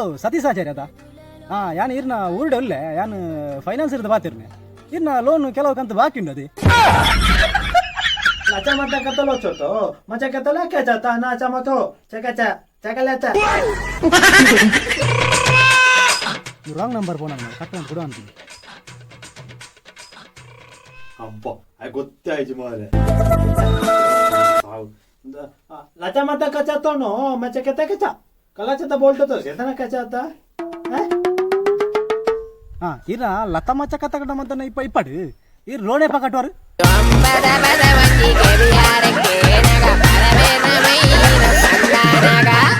Hello Satish ಆಚಾರ್ಯ ಅದ ಯಾನು ಇರ್ನ ಊರ್ಡೆ ಒಳ್ಳೆ ಯಾನು ಫೈನಾನ್ಸ್ ಇರ್ದು ಬಾತಿರ್ನೆ ಇರ್ನ ಲೋನ್ ಕೆಲವು ಕಂತು ಬಾಕಿ ಉಂಡು ಅದು Laca mata kata lo coto, macam kata lah kaya jatah na cama tu, cakaca, cakalata. Wrong number phone ಅನ್ನ ಕಟ್ ಮಾಡಿ ಕೊಡು ಅಂತೀನಿ. ಅಪ್ಪ ಗೊತ್ತಾಯ್ತು ಮಾರೆ. Laca mata kaca tu no, macam kata kaca. Kalau cata bolto tu, siapa nak kaca tu? ಇರ ಲತಾ ಮಚ್ಚ ಕತ್ತ ಕಟ್ಟ ಮಂತನ ಇಪ್ಪಡು ಇರ್ ಲೋಡೆ ಪಕಟ್ವಾರು Para